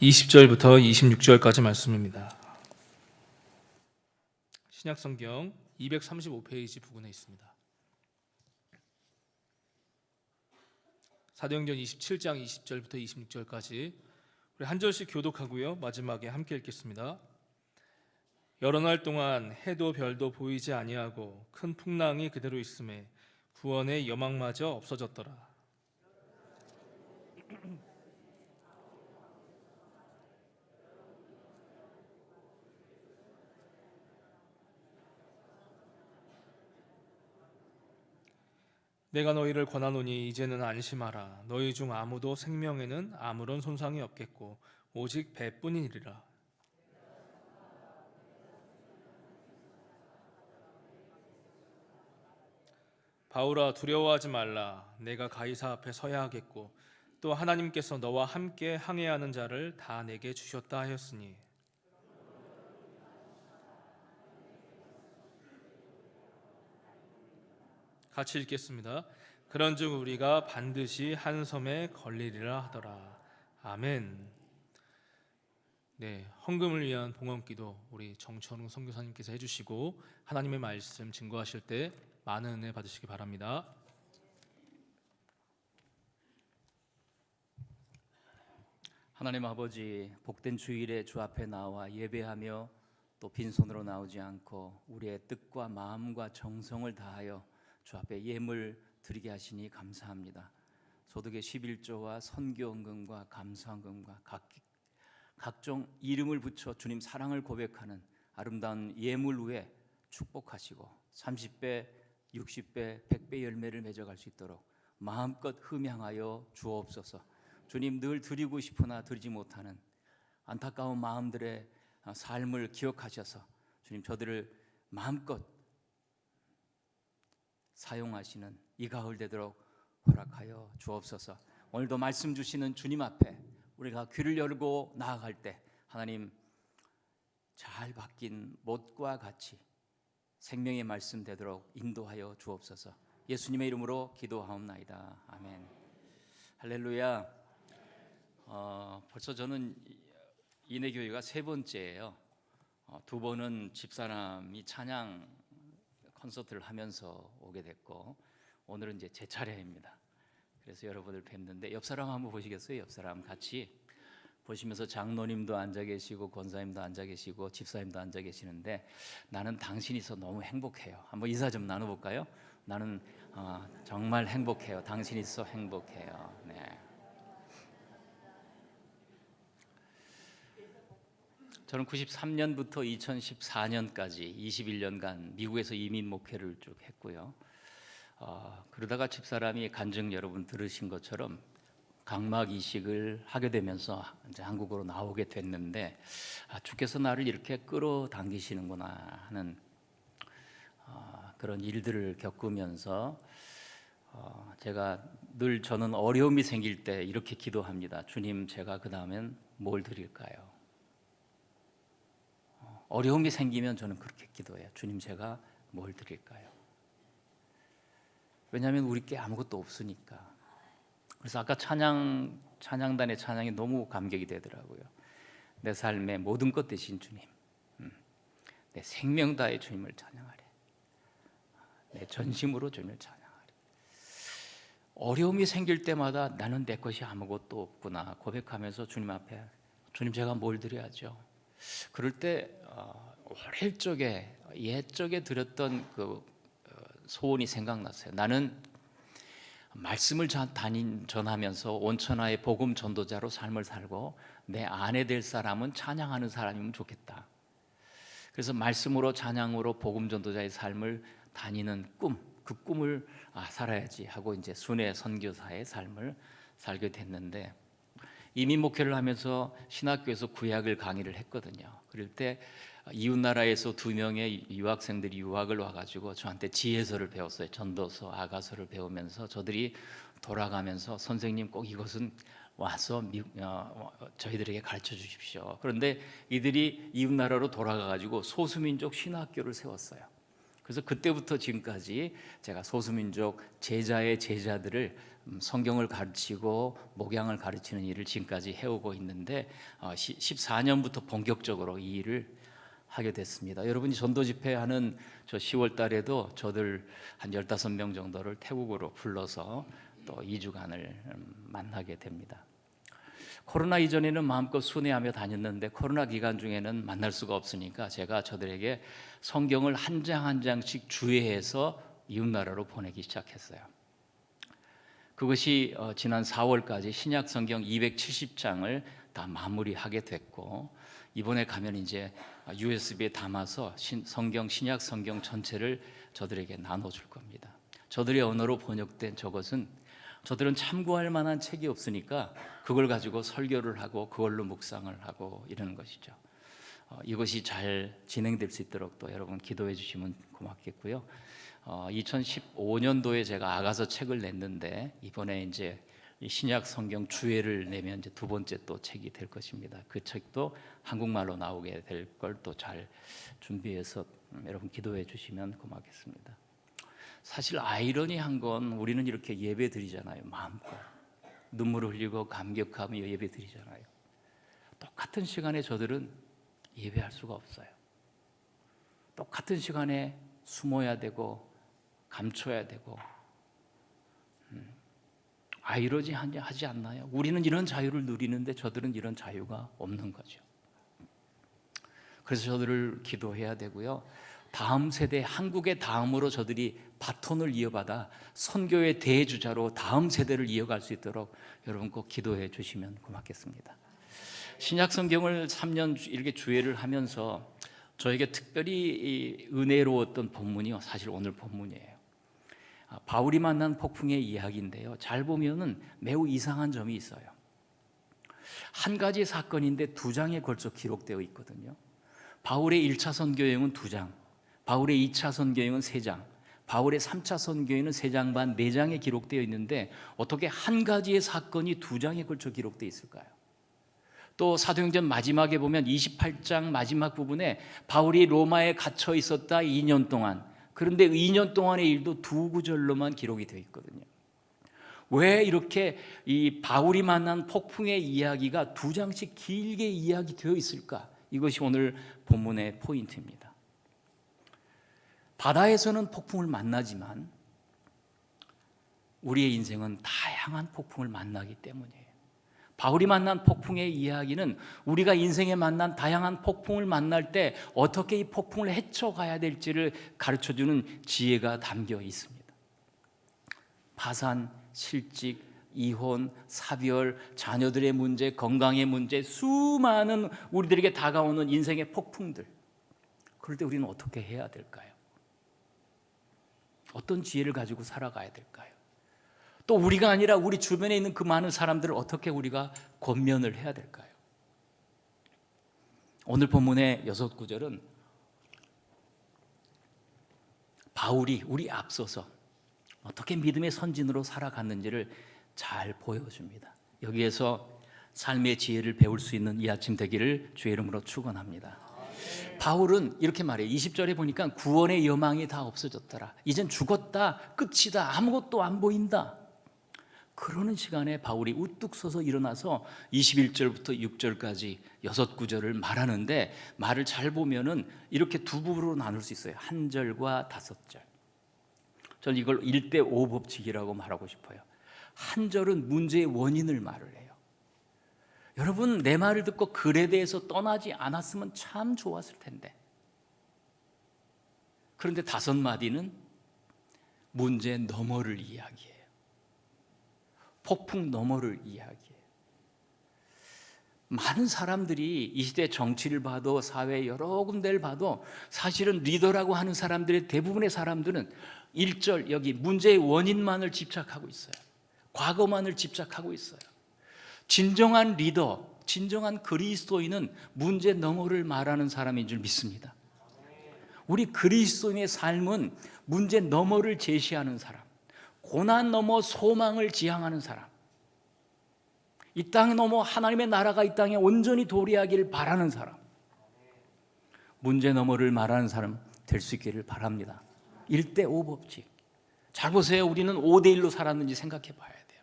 20절부터 26절까지 말씀입니다. 신약성경 235페이지 부근에 있습니다. 사도행전 27장 20절부터 26절까지 우리 한 절씩 교독하고요, 마지막에 함께 읽겠습니다. 여러 날 동안 해도 별도 보이지 아니하고 큰 풍랑이 그대로 있음에 구원의 여망마저 없어졌더라. 내가 너희를 권하노니 이제는 안심하라. 너희 중 아무도 생명에는 아무런 손상이 없겠고 오직 배뿐이니라. 바울아, 두려워하지 말라. 내가 가이사 앞에 서야 하겠고 또 하나님께서 너와 함께 항해하는 자를 다 내게 주셨다 하였으니. 같이 읽겠습니다. 그런즉 우리가 반드시 한 섬에 걸리리라 하더라. 아멘. 네, 헌금을 위한 봉헌기도 우리 정천웅 선교사님께서 해주시고 하나님의 말씀 증거하실 때 많은 은혜 받으시기 바랍니다. 하나님 아버지, 복된 주일에 주 앞에 나와 예배하며 또 빈손으로 나오지 않고 우리의 뜻과 마음과 정성을 다하여 주 앞에 예물 드리게 하시니 감사합니다. 소득의 11조와 선교헌금과 감사헌금과 각종 이름을 붙여 주님 사랑을 고백하는 아름다운 예물 위에 축복하시고 30배, 60배, 100배 열매를 맺어갈 수 있도록 마음껏 흠양하여 주옵소서. 주님, 늘 드리고 싶으나 드리지 못하는 안타까운 마음들의 삶을 기억하셔서 주님, 저들을 마음껏 사용하시는 이 가을 되도록 허락하여 주옵소서. 오늘도 말씀 주시는 주님 앞에 우리가 귀를 열고 나아갈 때 하나님, 잘 박힌 못과 같이 생명의 말씀 되도록 인도하여 주옵소서. 예수님의 이름으로 기도하옵나이다. 아멘. 할렐루야. 벌써 저는 이내교회가 세 번째예요. 두 번은 집사람이 찬양 콘서트를 하면서 오게 됐고, 오늘은 이제 제 차례입니다. 그래서 여러분을 뵙는데 옆 사람 한번 보시겠어요? 옆 사람 같이 보시면서 장로님도 앉아 계시고 권사님도 앉아 계시고 집사님도 앉아 계시는데 나는 당신이 있어 너무 행복해요. 한번 인사 좀 나눠볼까요? 나는 정말 행복해요. 당신이 있어 행복해요. 네. 저는 93년부터 2014년까지 21년간 미국에서 이민 목회를 쭉 했고요. 그러다가 집사람이 간증 여러분 들으신 것처럼 각막 이식을 하게 되면서 이제 한국으로 나오게 됐는데 주께서 나를 이렇게 끌어당기시는구나 하는 그런 일들을 겪으면서 제가 늘 저는 어려움이 생길 때 이렇게 기도합니다. 주님, 제가 그 다음엔 뭘 드릴까요? 어려움이 생기면 저는 그렇게 기도해요. 주님, 제가 뭘 드릴까요? 왜냐하면 우리께 아무것도 없으니까. 그래서 아까 찬양단의 찬양이 너무 감격이 되더라고요. 내 삶의 모든 것 되신 주님, 내 생명 다해 주님을 찬양하리. 내 전심으로 주님을 찬양하리. 어려움이 생길 때마다 나는 내 것이 아무것도 없구나 고백하면서 주님 앞에, 주님, 제가 뭘 드려야죠? 그럴 때 어릴 적에 옛적에 드렸던 그 소원이 생각났어요. 나는 말씀을 전하면서 온천하의 복음 전도자로 삶을 살고 내 아내 될 사람은 찬양하는 사람이면 좋겠다. 그래서 말씀으로 찬양으로 복음 전도자의 삶을 다니는 그 꿈을 살아야지 하고 이제 순회 선교사의 삶을 살게 됐는데, 이민 목회를 하면서 신학교에서 구약을 강의를 했거든요. 그럴 때 이웃 나라에서 2명의 유학생들이 유학을 와가지고 저한테 지혜서를 배웠어요. 전도서, 아가서를 배우면서 저들이 돌아가면서 선생님 꼭 이것은 와서 저희들에게 가르쳐 주십시오. 그런데 이들이 이웃 나라로 돌아가가지고 소수민족 신학교를 세웠어요. 그래서 그때부터 지금까지 제가 소수민족 제자의 제자들을 성경을 가르치고 목양을 가르치는 일을 지금까지 해오고 있는데 14년부터 본격적으로 이 일을 하게 됐습니다. 여러분이 전도 집회하는 저 10월 달에도 저들 한 15명 정도를 태국으로 불러서 또 2주간을 만나게 됩니다. 코로나 이전에는 마음껏 순회하며 다녔는데 코로나 기간 중에는 만날 수가 없으니까 제가 저들에게 성경을 한 장 한 장씩 주의해서 이웃나라로 보내기 시작했어요. 그것이 지난 4월까지 신약 성경 270장을 다 마무리하게 됐고, 이번에 가면 이제 USB에 담아서 성경 신약 성경 전체를 저들에게 나눠줄 겁니다. 저들의 언어로 번역된 저것은 저들은 참고할 만한 책이 없으니까 그걸 가지고 설교를 하고 그걸로 묵상을 하고 이러는 것이죠. 이것이 잘 진행될 수 있도록 또 여러분 기도해 주시면 고맙겠고요. 2015년도에 제가 아가서 책을 냈는데 이번에 이제 신약 성경 주애를 내면 이제 두 번째 또 책이 될 것입니다. 그 책도 한국말로 나오게 될 걸 또 잘 준비해서 여러분 기도해 주시면 고맙겠습니다. 사실 아이러니한 건 우리는 이렇게 예배 드리잖아요. 마음껏 눈물을 흘리고 감격하며 예배 드리잖아요. 똑같은 시간에 저들은 예배할 수가 없어요. 똑같은 시간에 숨어야 되고 감춰야 되고 아이러니하지 않나요? 우리는 이런 자유를 누리는데 저들은 이런 자유가 없는 거죠. 그래서 저들을 기도해야 되고요. 다음 세대, 한국의 다음으로 저들이 바톤을 이어받아 선교의 대주자로 다음 세대를 이어갈 수 있도록 여러분 꼭 기도해 주시면 고맙겠습니다. 신약 성경을 3년 이렇게 주애를 하면서 저에게 특별히 은혜로웠던 본문이요, 사실 오늘 본문이에요. 바울이 만난 폭풍의 이야기인데요, 잘 보면은 매우 이상한 점이 있어요. 한 가지 사건인데 2장에 걸쳐 기록되어 있거든요. 바울의 1차 선교 여행은 2장, 바울의 2차 선교 여행은 3장, 바울의 3차 선교 여행은 3장 반, 4장에 기록되어 있는데 어떻게 한 가지의 사건이 2장에 걸쳐 기록되어 있을까요? 또 사도행전 마지막에 보면 28장 마지막 부분에 바울이 로마에 갇혀 있었다 2년 동안, 그런데 2년 동안의 일도 2구절로만 기록이 되어 있거든요. 왜 이렇게 이 바울이 만난 폭풍의 이야기가 2장씩 길게 이야기되어 있을까? 이것이 오늘 본문의 포인트입니다. 바다에서는 폭풍을 만나지만 우리의 인생은 다양한 폭풍을 만나기 때문이에요. 바울이 만난 폭풍의 이야기는 우리가 인생에 만난 다양한 폭풍을 만날 때 어떻게 이 폭풍을 헤쳐가야 될지를 가르쳐주는 지혜가 담겨 있습니다. 파산, 실직, 이혼, 사별, 자녀들의 문제, 건강의 문제, 수많은 우리들에게 다가오는 인생의 폭풍들, 그럴 때 우리는 어떻게 해야 될까요? 어떤 지혜를 가지고 살아가야 될까요? 또 우리가 아니라 우리 주변에 있는 그 많은 사람들을 어떻게 우리가 권면을 해야 될까요? 오늘 본문의 6구절은 바울이 우리 앞서서 어떻게 믿음의 선진으로 살아갔는지를 잘 보여줍니다. 여기에서 삶의 지혜를 배울 수 있는 이 아침 되기를 주의 이름으로 축원합니다. 바울은 이렇게 말해요. 20절에 보니까 구원의 여망이 다 없어졌더라. 이젠 죽었다, 끝이다, 아무것도 안 보인다. 그러는 시간에 바울이 우뚝 서서 일어나서 21절부터 6절까지 6구절을 말하는데, 말을 잘 보면은 이렇게 두 부분으로 나눌 수 있어요. 한 절과 5절. 저는 이걸 1대5 법칙이라고 말하고 싶어요. 한 절은 문제의 원인을 말을 해요. 여러분, 내 말을 듣고 글에 대해서 떠나지 않았으면 참 좋았을 텐데. 그런데 5마디는 문제 너머를 이야기해요. 폭풍 너머를 이야기해요. 많은 사람들이 이 시대 정치를 봐도 사회 여러 군데를 봐도 사실은 리더라고 하는 사람들의 대부분의 사람들은 1절 여기 문제의 원인만을 집착하고 있어요. 과거만을 집착하고 있어요. 진정한 리더, 진정한 그리스도인은 문제 너머를 말하는 사람인 줄 믿습니다. 우리 그리스도인의 삶은 문제 너머를 제시하는 사람, 고난 넘어 소망을 지향하는 사람, 이 땅 넘어 하나님의 나라가 이 땅에 온전히 도래하기를 바라는 사람, 문제 너머를 말하는 사람 될 수 있기를 바랍니다. 1대5 법칙. 잘 보세요. 우리는 5대1로 살았는지 생각해 봐야 돼요.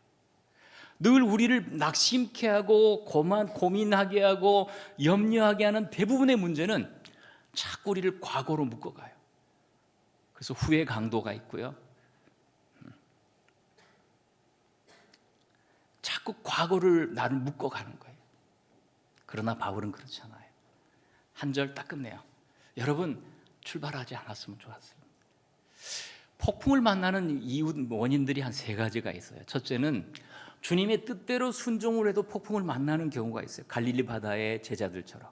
늘 우리를 낙심케 하고 고민하게 하고 염려하게 하는 대부분의 문제는 자꾸 우리를 과거로 묶어가요. 그래서 후회 강도가 있고요. 자꾸 과거를 나를 묶어가는 거예요. 그러나 바울은 그렇지 않아요. 한 절 딱 끝내요. 여러분, 출발하지 않았으면 좋았어요. 폭풍을 만나는 이유 원인들이 한 3가지가 있어요. 첫째는 주님의 뜻대로 순종을 해도 폭풍을 만나는 경우가 있어요. 갈릴리 바다의 제자들처럼.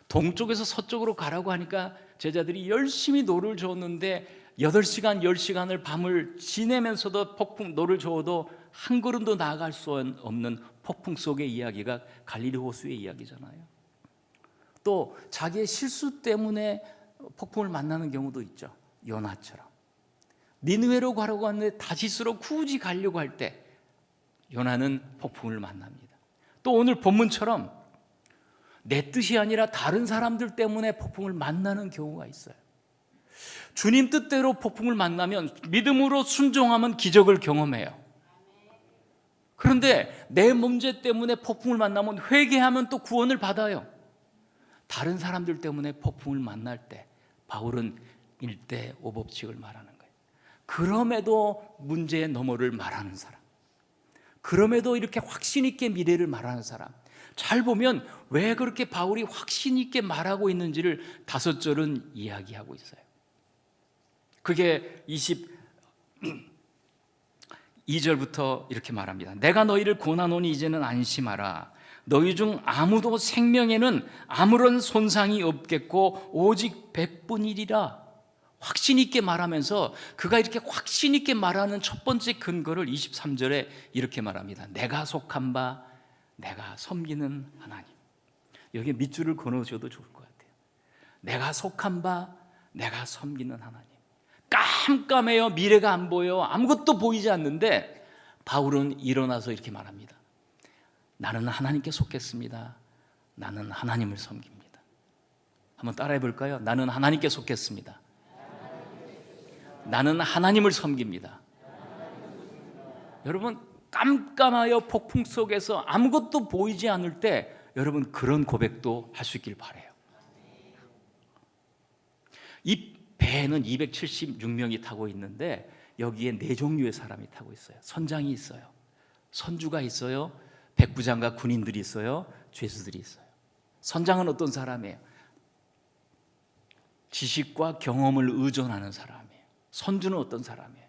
동쪽에서 서쪽으로 가라고 하니까 제자들이 열심히 노를 저었는데 8시간, 10시간을 밤을 지내면서도 노를 저어도 한 걸음도 나아갈 수 없는 폭풍 속의 이야기가 갈릴리 호수의 이야기잖아요. 또 자기의 실수 때문에 폭풍을 만나는 경우도 있죠. 요나처럼. 니느웨로 가려고 하는데 다시스로 굳이 가려고 할 때 요나는 폭풍을 만납니다. 또 오늘 본문처럼 내 뜻이 아니라 다른 사람들 때문에 폭풍을 만나는 경우가 있어요. 주님 뜻대로 폭풍을 만나면 믿음으로 순종하면 기적을 경험해요. 그런데 내 문제 때문에 폭풍을 만나면 회개하면 또 구원을 받아요. 다른 사람들 때문에 폭풍을 만날 때 바울은 1대5 법칙을 말하는 거예요. 그럼에도 문제의 너머를 말하는 사람, 그럼에도 이렇게 확신 있게 미래를 말하는 사람, 잘 보면 왜 그렇게 바울이 확신 있게 말하고 있는지를 5절은 이야기하고 있어요. 그게 22절부터 이렇게 말합니다. 내가 너희를 고난하노니 이제는 안심하라. 너희 중 아무도 생명에는 아무런 손상이 없겠고 오직 배뿐이리라. 확신 있게 말하면서 그가 이렇게 확신 있게 말하는 첫 번째 근거를 23절에 이렇게 말합니다. 내가 속한 바 내가 섬기는 하나님. 여기에 밑줄을 그어주셔도 좋을 것 같아요. 내가 속한 바 내가 섬기는 하나님. 깜깜해요. 미래가 안 보여. 아무것도 보이지 않는데 바울은 일어나서 이렇게 말합니다. 나는 하나님께 속했습니다. 나는 하나님을 섬깁니다. 한번 따라해 볼까요? 나는 하나님께 속했습니다. 나는 하나님을 섬깁니다. 여러분, 깜깜하여 폭풍 속에서 아무것도 보이지 않을 때 여러분 그런 고백도 할 수 있길 바라요. 이 배에는 276명이 타고 있는데 여기에 4종류의 사람이 타고 있어요. 선장이 있어요. 선주가 있어요. 백부장과 군인들이 있어요. 죄수들이 있어요. 선장은 어떤 사람이에요? 지식과 경험을 의존하는 사람이에요. 선주는 어떤 사람이에요?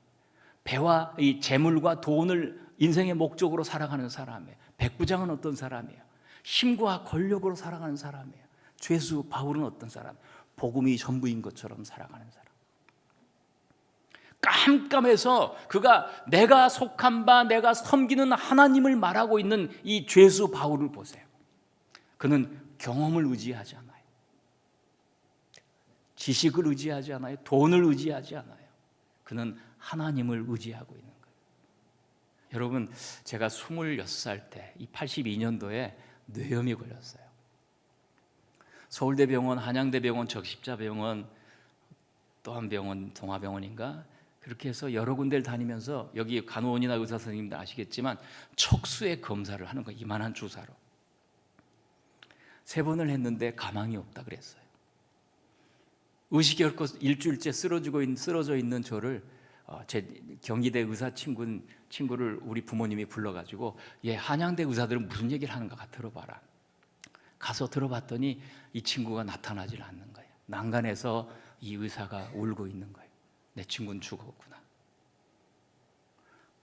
배와 이 재물과 돈을 인생의 목적으로 살아가는 사람이에요. 백부장은 어떤 사람이에요? 힘과 권력으로 살아가는 사람이에요. 죄수 바울은 어떤 사람? 복음이 전부인 것처럼 살아가는 사람. 깜깜해서 그가 내가 속한 바 내가 섬기는 하나님을 말하고 있는 이 죄수 바울을 보세요. 그는 경험을 의지하지 않아요. 지식을 의지하지 않아요. 돈을 의지하지 않아요. 그는 하나님을 의지하고 있는 거예요. 여러분, 제가 26살 때 이 82년도에 뇌염이 걸렸어요. 서울대병원, 한양대병원, 적십자병원, 또 한 병원, 동아병원인가 그렇게 해서 여러 군데를 다니면서 여기 간호원이나 의사 선생님들 아시겠지만 척수의 검사를 하는 거예요. 이만한 주사로 3번을 했는데 가망이 없다 그랬어요. 의식이 없고 일주일째 쓰러져 있는 저를 제 경희대 의사 친구를 우리 부모님이 불러가지고 얘 한양대 의사들은 무슨 얘기를 하는가 들어봐라. 가서 들어봤더니 이 친구가 나타나질 않는 거예요. 난간에서 이 의사가 울고 있는 거예요. 내 친구는 죽었구나.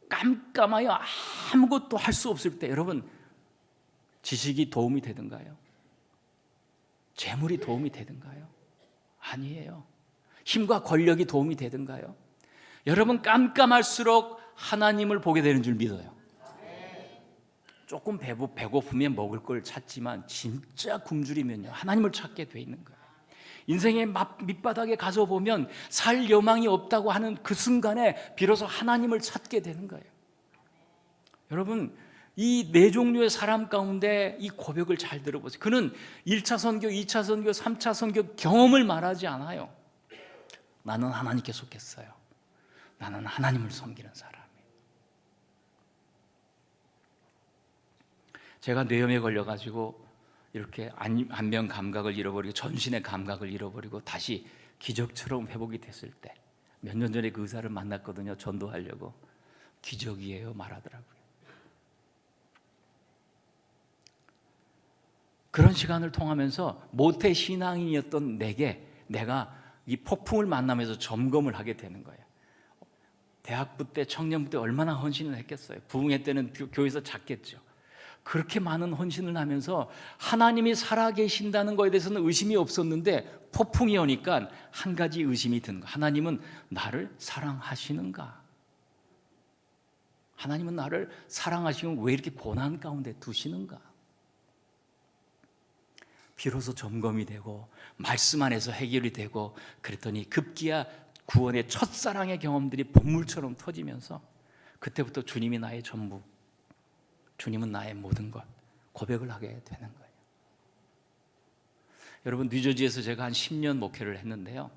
깜깜하여 아무것도 할 수 없을 때 여러분 지식이 도움이 되든가요? 재물이 도움이 되든가요? 아니에요. 힘과 권력이 도움이 되든가요? 여러분 깜깜할수록 하나님을 보게 되는 줄 믿어요. 조금 배고프면 먹을 걸 찾지만 진짜 굶주리면요 하나님을 찾게 돼 있는 거예요. 인생의 밑바닥에 가서 보면 살 여망이 없다고 하는 그 순간에 비로소 하나님을 찾게 되는 거예요. 여러분 이 4종류의 사람 가운데 이 고백을 잘 들어보세요. 그는 1차 선교, 2차 선교, 3차 선교 경험을 말하지 않아요. 나는 하나님께 속했어요. 나는 하나님을 섬기는 사람이에요. 제가 뇌염에 걸려가지고 이렇게 안면 감각을 잃어버리고 전신의 감각을 잃어버리고 다시 기적처럼 회복이 됐을 때 몇 년 전에 그 의사를 만났거든요. 전도하려고. 기적이에요 말하더라고요. 그런 시간을 통하면서 모태 신앙인이었던 내가 이 폭풍을 만나면서 점검을 하게 되는 거예요. 대학부 때, 청년부 때 얼마나 헌신을 했겠어요. 부흥회 때는 교회에서 잤겠죠. 그렇게 많은 헌신을 하면서 하나님이 살아계신다는 것에 대해서는 의심이 없었는데 폭풍이 오니까 한 가지 의심이 드는 거예요. 하나님은 나를 사랑하시는가? 하나님은 나를 사랑하시면 왜 이렇게 고난 가운데 두시는가? 비로소 점검이 되고 말씀 안에서 해결이 되고 그랬더니 급기야 구원의 첫사랑의 경험들이 본물처럼 터지면서 그때부터 주님이 나의 전부, 주님은 나의 모든 것 고백을 하게 되는 거예요. 여러분, 뉴저지에서 제가 한 10년 목회를 했는데요.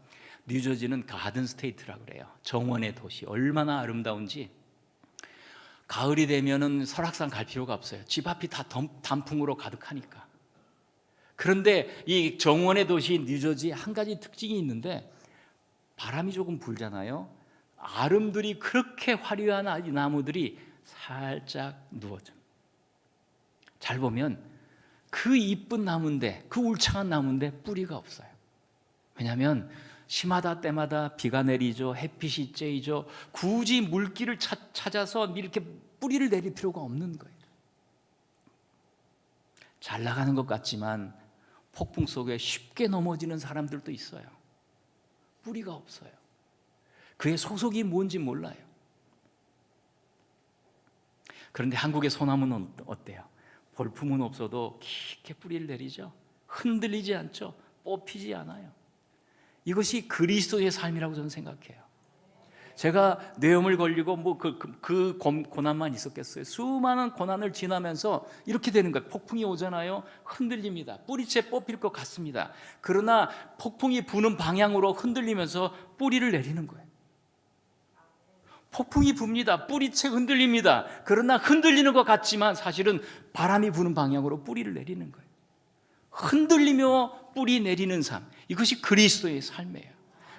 뉴저지는 가든 스테이트라고 그래요. 정원의 도시. 얼마나 아름다운지. 가을이 되면은 설악산 갈 필요가 없어요. 집 앞이 다 단풍으로 가득하니까. 그런데 이 정원의 도시 뉴저지에 한 가지 특징이 있는데 바람이 조금 불잖아요. 아름드리 그렇게 화려한 나무들이 살짝 누워져. 잘 보면 그 이쁜 나무인데, 그 울창한 나무인데 뿌리가 없어요. 왜냐하면 시마다 때마다 비가 내리죠. 햇빛이 쬐이죠. 굳이 물길을 찾아서 이렇게 뿌리를 내릴 필요가 없는 거예요. 잘 나가는 것 같지만 폭풍 속에 쉽게 넘어지는 사람들도 있어요. 뿌리가 없어요. 그의 소속이 뭔지 몰라요. 그런데 한국의 소나무는 어때요? 볼품은 없어도 깊게 뿌리를 내리죠. 흔들리지 않죠. 뽑히지 않아요. 이것이 그리스도의 삶이라고 저는 생각해요. 제가 뇌염을 걸리고 그 고난만 있었겠어요. 수많은 고난을 지나면서 이렇게 되는 거예요. 폭풍이 오잖아요. 흔들립니다. 뿌리채 뽑힐 것 같습니다. 그러나 폭풍이 부는 방향으로 흔들리면서 뿌리를 내리는 거예요. 폭풍이 붑니다. 뿌리채 흔들립니다. 그러나 흔들리는 것 같지만 사실은 바람이 부는 방향으로 뿌리를 내리는 거예요. 흔들리며 뿌리 내리는 삶, 이것이 그리스도의 삶이에요.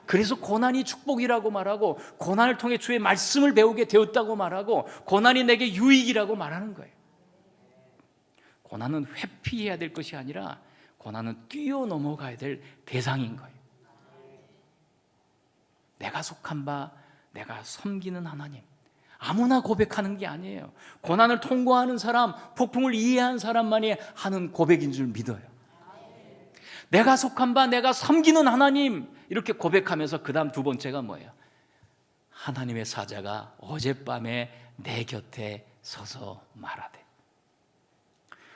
그래서 고난이 축복이라고 말하고 고난을 통해 주의 말씀을 배우게 되었다고 말하고 고난이 내게 유익이라고 말하는 거예요. 고난은 회피해야 될 것이 아니라 고난은 뛰어넘어가야 될 대상인 거예요. 내가 속한 바, 내가 섬기는 하나님, 아무나 고백하는 게 아니에요. 고난을 통과하는 사람, 폭풍을 이해한 사람만이 하는 고백인 줄 믿어요. 내가 속한 바, 내가 섬기는 하나님, 이렇게 고백하면서 그 다음 두 번째가 뭐예요? 하나님의 사자가 어젯밤에 내 곁에 서서 말하되.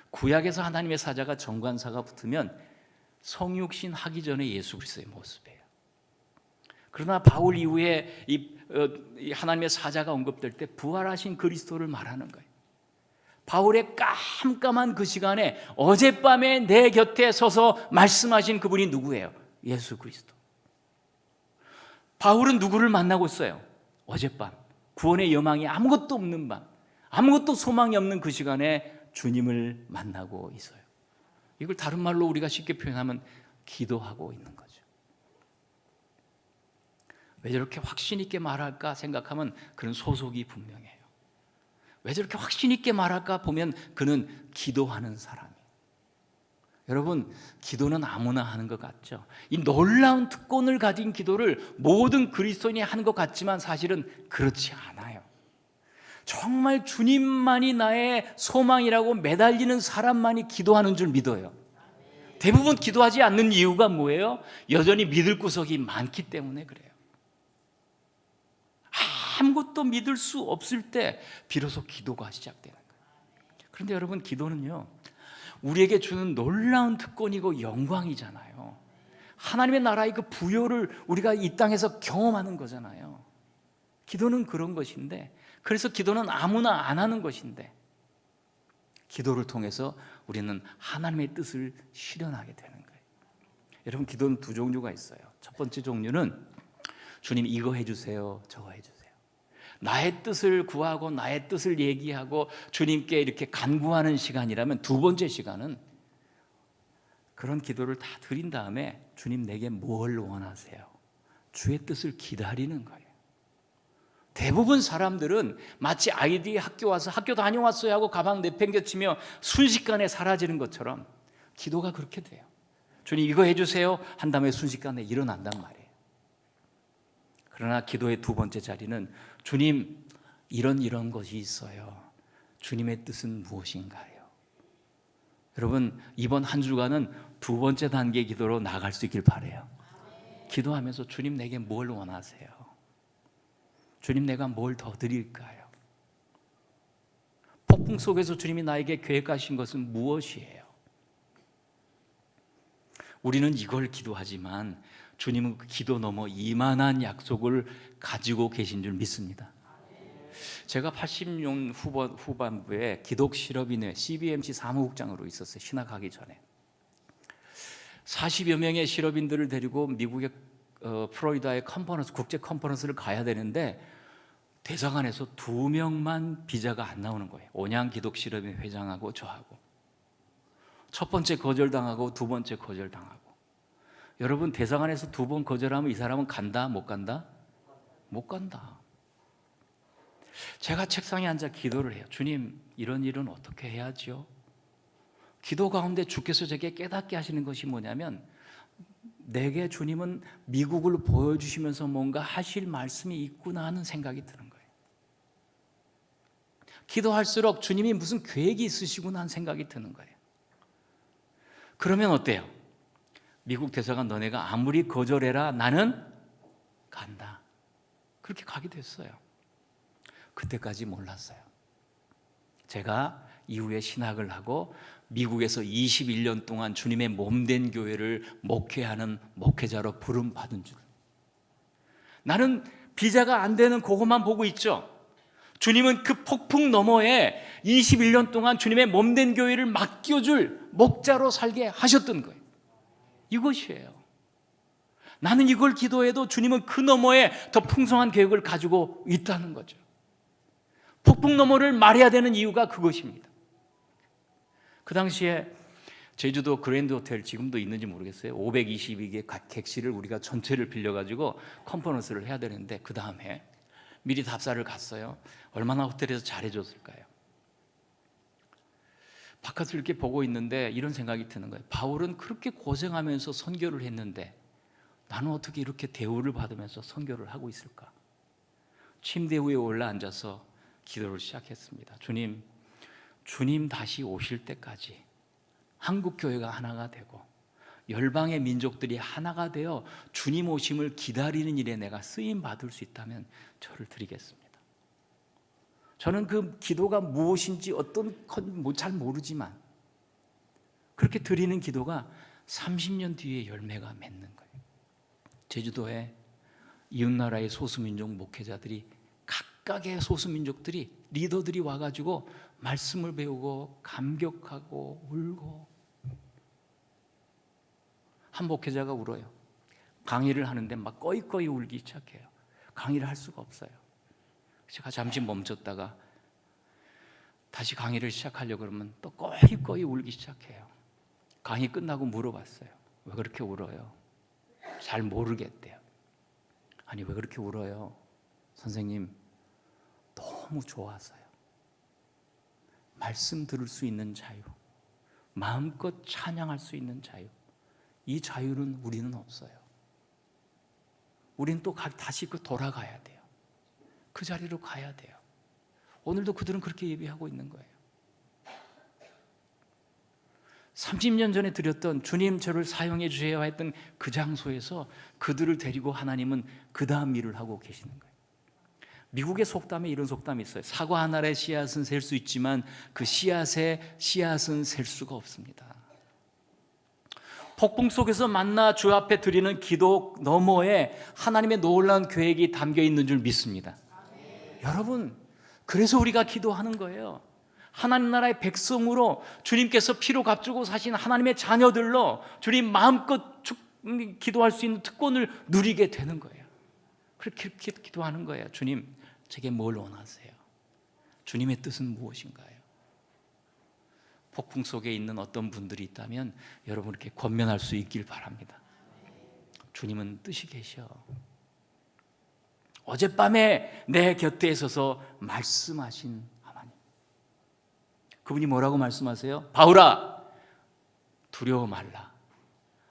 구약에서 하나님의 사자가 정관사가 붙으면 성육신 하기 전에 예수 그리스도의 모습이에요. 그러나 바울 이후에 이 하나님의 사자가 언급될 때 부활하신 그리스도를 말하는 거예요. 바울의 깜깜한 그 시간에 어젯밤에 내 곁에 서서 말씀하신 그분이 누구예요? 예수 그리스도. 바울은 누구를 만나고 있어요? 어젯밤, 구원의 여망이 아무것도 없는 밤, 아무것도 소망이 없는 그 시간에 주님을 만나고 있어요. 이걸 다른 말로 우리가 쉽게 표현하면 기도하고 있는 거죠. 왜 저렇게 확신 있게 말할까 생각하면 그는 소속이 분명해요. 왜 저렇게 확신 있게 말할까 보면 그는 기도하는 사람이에요. 여러분, 기도는 아무나 하는 것 같죠? 이 놀라운 특권을 가진 기도를 모든 그리스도인이 하는 것 같지만 사실은 그렇지 않아요. 정말 주님만이 나의 소망이라고 매달리는 사람만이 기도하는 줄 믿어요. 대부분 기도하지 않는 이유가 뭐예요? 여전히 믿을 구석이 많기 때문에 그래요. 아무것도 믿을 수 없을 때 비로소 기도가 시작되는 거예요. 그런데 여러분, 기도는요, 우리에게 주는 놀라운 특권이고 영광이잖아요. 하나님의 나라의 그 부요를 우리가 이 땅에서 경험하는 거잖아요. 기도는 그런 것인데, 그래서 기도는 아무나 안 하는 것인데, 기도를 통해서 우리는 하나님의 뜻을 실현하게 되는 거예요. 여러분, 기도는 두 종류가 있어요. 첫 번째 종류는 주님 이거 해주세요, 저거 해주세요. 나의 뜻을 구하고 나의 뜻을 얘기하고 주님께 이렇게 간구하는 시간이라면 두 번째 시간은 그런 기도를 다 드린 다음에 주님 내게 뭘 원하세요? 주의 뜻을 기다리는 거예요. 대부분 사람들은 마치 아이들이 학교 와서 학교 다녀왔어요 하고 가방 내팽개치며 순식간에 사라지는 것처럼 기도가 그렇게 돼요. 주님 이거 해주세요 한 다음에 순식간에 일어난단 말이에요. 그러나 기도의 두 번째 자리는 주님 이런 것이 있어요. 주님의 뜻은 무엇인가요? 여러분 이번 한 주간은 두 번째 단계 기도로 나갈 수 있길 바라요. 기도하면서 주님 내게 뭘 원하세요? 주님 내가 뭘 더 드릴까요? 폭풍 속에서 주님이 나에게 계획하신 것은 무엇이에요? 우리는 이걸 기도하지만 주님은 그 기도 넘어 이만한 약속을 가지고 계신 줄 믿습니다. 제가 80년 후반부에 기독 실업인회 CBMC 사무국장으로 있었어요. 신학 가기 전에 40여 명의 실업인들을 데리고 미국의 플로리다의 컨퍼런스, 국제 컨퍼런스를 가야 되는데 대사관에서 2명만 비자가 안 나오는 거예요. 온양 기독 실업인 회장하고 저하고. 첫 번째 거절당하고 두 번째 거절당하고. 여러분 대사관에서 2번 거절하면 이 사람은 간다 못 간다? 못 간다. 제가 책상에 앉아 기도를 해요. 주님 이런 일은 어떻게 해야지요? 기도 가운데 주께서 제게 깨닫게 하시는 것이 뭐냐면 내게 주님은 미국을 보여주시면서 뭔가 하실 말씀이 있구나 하는 생각이 드는 거예요. 기도할수록 주님이 무슨 계획이 있으시구나 하는 생각이 드는 거예요. 그러면 어때요? 미국 대사관 너네가 아무리 거절해라 나는 간다. 그렇게 가게 됐어요. 그때까지 몰랐어요. 제가 이후에 신학을 하고 미국에서 21년 동안 주님의 몸된 교회를 목회하는 목회자로 부름받은 줄. 나는 비자가 안 되는 그것만 보고 있죠. 주님은 그 폭풍 너머에 21년 동안 주님의 몸된 교회를 맡겨줄 목자로 살게 하셨던 거예요. 이것이에요. 나는 이걸 기도해도 주님은 그 너머에 더 풍성한 계획을 가지고 있다는 거죠. 폭풍 너머를 말해야 되는 이유가 그것입니다. 그 당시에 제주도 그랜드 호텔 지금도 있는지 모르겠어요. 522개 객실을 우리가 전체를 빌려가지고 컨퍼런스를 해야 되는데 그 다음에 미리 답사를 갔어요. 얼마나 호텔에서 잘해줬을까요? 바깥을 이렇게 보고 있는데 이런 생각이 드는 거예요. 바울은 그렇게 고생하면서 선교를 했는데 나는 어떻게 이렇게 대우를 받으면서 선교를 하고 있을까? 침대 위에 올라앉아서 기도를 시작했습니다. 주님 다시 오실 때까지 한국 교회가 하나가 되고 열방의 민족들이 하나가 되어 주님 오심을 기다리는 일에 내가 쓰임 받을 수 있다면 저를 드리겠습니다. 저는 그 기도가 무엇인지 어떤 건 잘 모르지만 그렇게 드리는 기도가 30년 뒤에 열매가 맺는 거예요. 제주도에 이웃나라의 소수민족 목회자들이 각각의 소수민족들이 리더들이 와가지고 말씀을 배우고 감격하고 울고. 한 목회자가 울어요. 강의를 하는데 막 꺼이꺼이 울기 시작해요. 강의를 할 수가 없어요. 제가 잠시 멈췄다가 다시 강의를 시작하려고 그러면 또 꺼이꺼이 울기 시작해요. 강의 끝나고 물어봤어요. 왜 그렇게 울어요? 잘 모르겠대요. 아니 왜 그렇게 울어요? 선생님 너무 좋아서요. 말씀 들을 수 있는 자유, 마음껏 찬양할 수 있는 자유, 이 자유는 우리는 없어요. 우리는 또 다시 돌아가야 돼요. 그 자리로 가야 돼요. 오늘도 그들은 그렇게 예배하고 있는 거예요. 30년 전에 드렸던 주님 저를 사용해 주셔야 했던 그 장소에서 그들을 데리고 하나님은 그 다음 일을 하고 계시는 거예요. 미국의 속담에 이런 속담이 있어요. 사과 한 알의 씨앗은 셀 수 있지만 그 씨앗의 씨앗은 셀 수가 없습니다. 폭풍 속에서 만나 주 앞에 드리는 기도 너머에 하나님의 놀라운 계획이 담겨 있는 줄 믿습니다. 여러분, 그래서 우리가 기도하는 거예요. 하나님 나라의 백성으로 주님께서 피로 값주고 사신 하나님의 자녀들로 주님 마음껏 기도할 수 있는 특권을 누리게 되는 거예요. 그렇게 기도하는 거예요. 주님, 제게 뭘 원하세요? 주님의 뜻은 무엇인가요? 폭풍 속에 있는 어떤 분들이 있다면 여러분 이렇게 권면할 수 있길 바랍니다. 주님은 뜻이 계셔. 어젯밤에 내 곁에 서서 말씀하신 하나님. 그분이 뭐라고 말씀하세요? 바울아, 두려워 말라.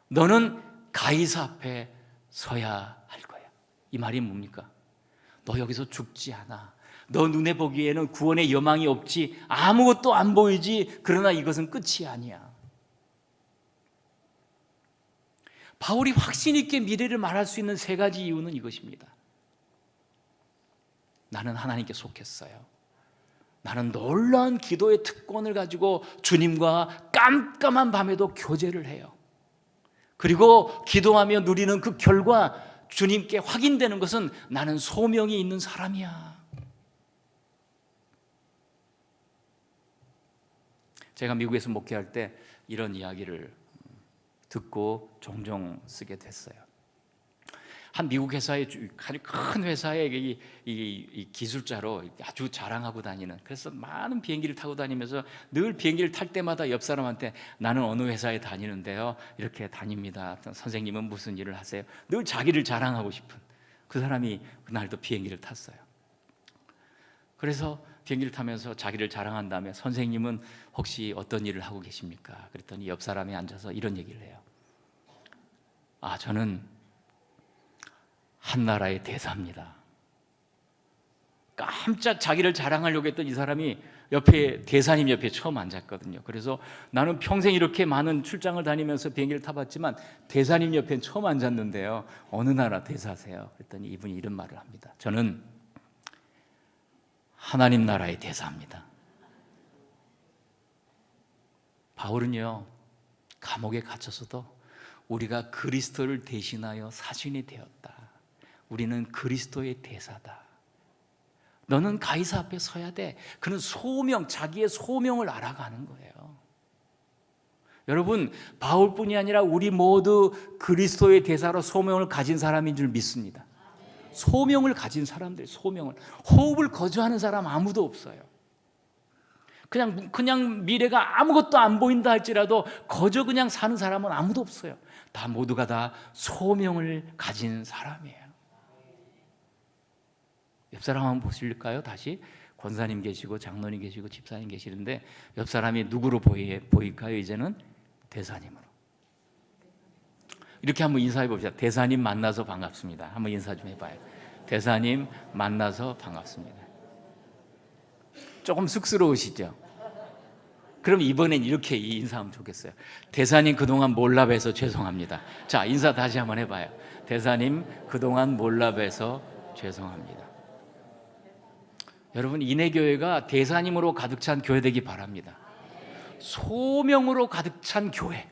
너는 가이사 앞에 서야 할 거야. 이 말이 뭡니까? 너 여기서 죽지 않아. 너 눈에 보기에는 구원의 여망이 없지, 아무것도 안 보이지. 그러나 이것은 끝이 아니야. 바울이 확신 있게 미래를 말할 수 있는 세 가지 이유는 이것입니다. 나는 하나님께 속했어요. 나는 놀라운 기도의 특권을 가지고 주님과 깜깜한 밤에도 교제를 해요. 그리고 기도하며 누리는 그 결과 주님께 확인되는 것은 나는 소명이 있는 사람이야. 제가 미국에서 목회할 때 이런 이야기를 듣고 종종 쓰게 됐어요. 한 미국 회사의 아주 큰 회사의 이 기술자로 아주 자랑하고 다니는, 그래서 많은 비행기를 타고 다니면서 늘 비행기를 탈 때마다 옆 사람한테 나는 어느 회사에 다니는데요, 이렇게 다닙니다. 선생님은 무슨 일을 하세요? 늘 자기를 자랑하고 싶은 그 사람이 그날도 비행기를 탔어요. 그래서 비행기를 타면서 자기를 자랑한 다음에 선생님은 혹시 어떤 일을 하고 계십니까? 그랬더니 옆 사람이 앉아서 이런 얘기를 해요. 아, 저는 한 나라의 대사입니다. 깜짝 자기를 자랑하려고 했던 이 사람이 옆에 대사님 옆에 처음 앉았거든요. 그래서 나는 평생 이렇게 많은 출장을 다니면서 비행기를 타봤지만 대사님 옆엔 처음 앉았는데요, 어느 나라 대사세요? 그랬더니 이분이 이런 말을 합니다. 저는 하나님 나라의 대사입니다. 바울은요, 감옥에 갇혀서도 우리가 그리스도를 대신하여 사신이 되었다. 우리는 그리스도의 대사다. 너는 가이사 앞에 서야 돼. 그는 소명, 자기의 소명을 알아가는 거예요. 여러분, 바울뿐이 아니라 우리 모두 그리스도의 대사로 소명을 가진 사람인 줄 믿습니다. 소명을 가진 사람들, 소명을, 호흡을 거주하는 사람 아무도 없어요. 그냥 미래가 아무것도 안 보인다 할지라도 거저 그냥 사는 사람은 아무도 없어요. 다 모두가 다 소명을 가진 사람이에요. 옆 사람 한번 보실까요? 다시 권사님 계시고 장로님 계시고 집사님 계시는데 옆 사람이 누구로 보일까요? 이제는 대사님으로. 이렇게 한번 인사해 봅시다. 대사님 만나서 반갑습니다. 한번 인사 좀 해봐요. 대사님 만나서 반갑습니다. 조금 쑥스러우시죠? 그럼 이번엔 이렇게 인사하면 좋겠어요. 대사님 그동안 몰라봬서 죄송합니다. 자, 인사 다시 한번 해봐요. 대사님 그동안 몰라봬서 죄송합니다. 여러분, 이내교회가 대사님으로 가득 찬 교회 되기 바랍니다. 소명으로 가득 찬 교회.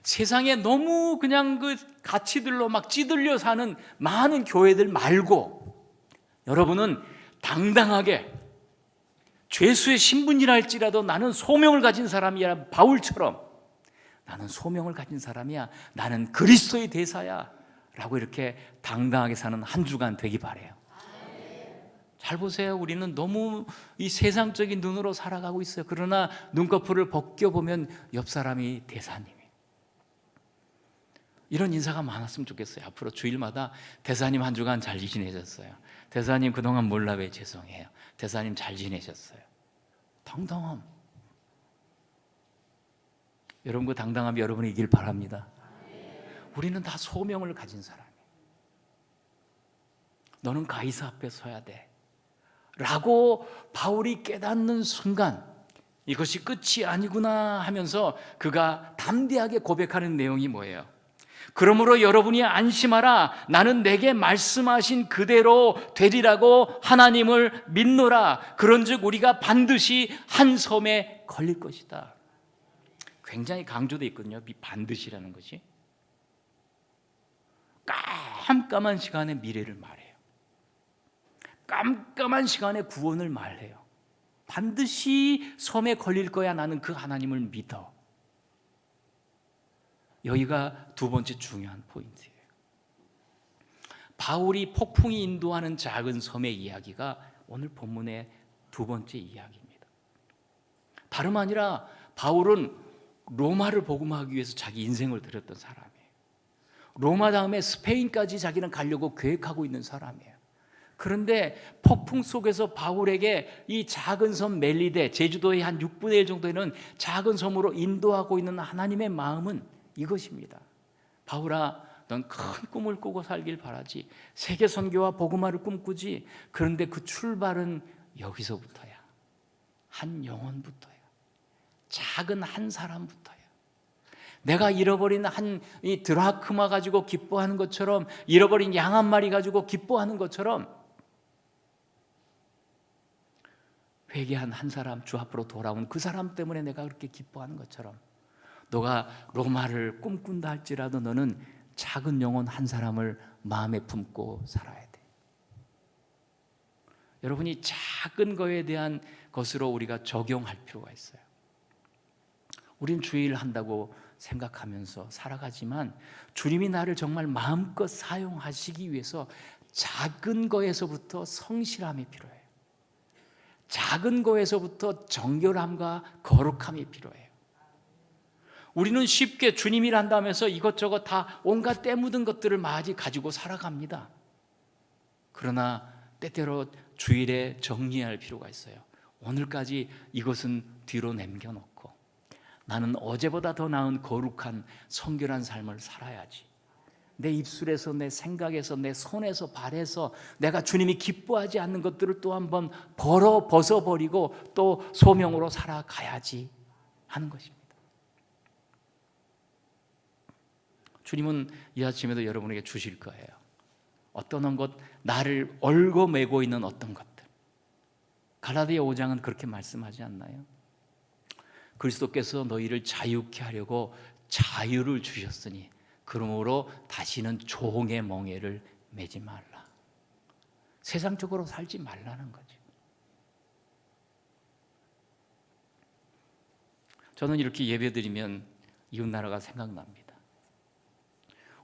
세상에 너무 그냥 그 가치들로 막 찌들려 사는 많은 교회들 말고 여러분은 당당하게 죄수의 신분이라 할지라도 나는 소명을 가진 사람이야. 바울처럼 나는 소명을 가진 사람이야. 나는 그리스도의 대사야. 라고 이렇게 당당하게 사는 한 주간 되기 바라요. 잘 보세요. 우리는 너무 이 세상적인 눈으로 살아가고 있어요. 그러나 눈꺼풀을 벗겨보면 옆 사람이 대사님이에요. 이런 인사가 많았으면 좋겠어요. 앞으로 주일마다 대사님 한 주간 잘 지내셨어요. 대사님 그동안 몰라வே 죄송해요. 대사님 잘 지내셨어요. 당당함. 여러분, 그 당당함이 여러분이 이길 바랍니다. 우리는 다 소명을 가진 사람이에요. 너는 가이사 앞에 서야 돼 라고 바울이 깨닫는 순간 이것이 끝이 아니구나 하면서 그가 담대하게 고백하는 내용이 뭐예요? 그러므로 여러분이 안심하라. 나는 내게 말씀하신 그대로 되리라고 하나님을 믿노라. 그런즉 우리가 반드시 한 섬에 걸릴 것이다. 굉장히 강조되어 있거든요. 이 반드시라는 것이. 깜깜한 시간에 미래를 말해요. 깜깜한 시간에 구원을 말해요. 반드시 섬에 걸릴 거야. 나는 그 하나님을 믿어. 여기가 두 번째 중요한 포인트예요. 바울이 폭풍이 인도하는 작은 섬의 이야기가 오늘 본문의 두 번째 이야기입니다. 다름 아니라 바울은 로마를 복음하기 위해서 자기 인생을 들였던 사람이에요. 로마 다음에 스페인까지 자기는 가려고 계획하고 있는 사람이에요. 그런데 폭풍 속에서 바울에게 이 작은 섬 멜리데, 제주도의 한 6분의 1 정도 되는 작은 섬으로 인도하고 있는 하나님의 마음은 이것입니다. 바울아, 넌 큰 꿈을 꾸고 살길 바라지. 세계 선교와 복음화를 꿈꾸지. 그런데 그 출발은 여기서부터야. 한 영혼부터야. 작은 한 사람부터야. 내가 잃어버린 이 드라크마 가지고 기뻐하는 것처럼, 잃어버린 양 한 마리 가지고 기뻐하는 것처럼, 회개한 한 사람, 주 앞으로 돌아온 그 사람 때문에 내가 그렇게 기뻐하는 것처럼, 너가 로마를 꿈꾼다 할지라도 너는 작은 영혼 한 사람을 마음에 품고 살아야 돼. 여러분이 작은 거에 대한 것으로 우리가 적용할 필요가 있어요. 우린 주의를 한다고 생각하면서 살아가지만 주님이 나를 정말 마음껏 사용하시기 위해서 작은 거에서부터 성실함이 필요해요. 작은 거에서부터 정결함과 거룩함이 필요해요. 우리는 쉽게 주님이라 한다면서 이것저것 다 온갖 때 묻은 것들을 많이 가지고 살아갑니다. 그러나 때때로 주일에 정리할 필요가 있어요. 오늘까지 이것은 뒤로 남겨놓고 나는 어제보다 더 나은 거룩한 성결한 삶을 살아야지. 내 입술에서, 내 생각에서, 내 손에서, 발에서 내가 주님이 기뻐하지 않는 것들을 또 한번 벗어버리고 또 소명으로 살아가야지 하는 것입니다. 주님은 이 아침에도 여러분에게 주실 거예요. 어떤 것, 나를 얽어매고 있는 어떤 것들. 갈라디아 5장은 그렇게 말씀하지 않나요? 그리스도께서 너희를 자유케 하려고 자유를 주셨으니 그러므로 다시는 종의 멍에를 매지 말라. 세상적으로 살지 말라는 거죠. 저는 이렇게 예배드리면 이웃나라가 생각납니다.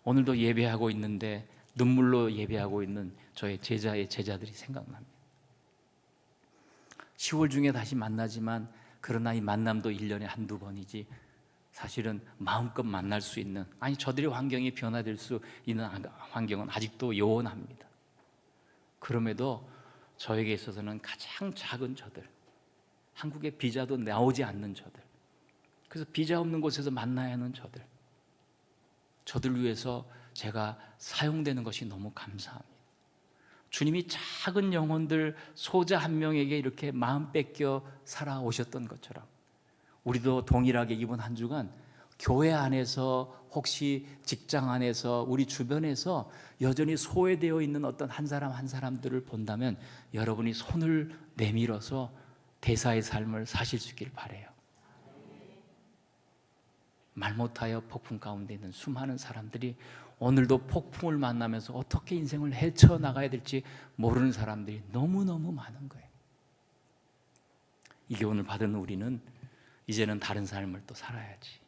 오늘도 예배하고 있는데 눈물로 예배하고 있는 저의 제자들이 생각납니다. 10월 중에 다시 만나지만 그러나 이 만남도 1년에 한두 번이지 사실은 마음껏 만날 수 있는, 아니 저들의 환경이 변화될 수 있는 환경은 아직도 요원합니다. 그럼에도 저에게 있어서는 가장 작은 저들, 한국에 비자도 나오지 않는 저들, 그래서 비자 없는 곳에서 만나야 하는 저들 위해서 제가 사용되는 것이 너무 감사합니다. 주님이 작은 영혼들 소자 한 명에게 이렇게 마음 뺏겨 살아오셨던 것처럼 우리도 동일하게 이번 한 주간 교회 안에서, 혹시 직장 안에서, 우리 주변에서 여전히 소외되어 있는 어떤 한 사람 한 사람들을 본다면 여러분이 손을 내밀어서 대사의 삶을 사실 수 있길 바라요. 말 못하여 폭풍 가운데 있는 수많은 사람들이 오늘도 폭풍을 만나면서 어떻게 인생을 헤쳐나가야 될지 모르는 사람들이 너무너무 많은 거예요. 이게 오늘 받은 우리는 이제는 다른 삶을 또 살아야지,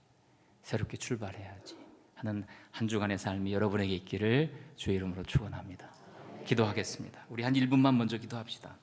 새롭게 출발해야지 하는 한 주간의 삶이 여러분에게 있기를 주의 이름으로 축원합니다. 기도하겠습니다. 우리 한 1분만 먼저 기도합시다.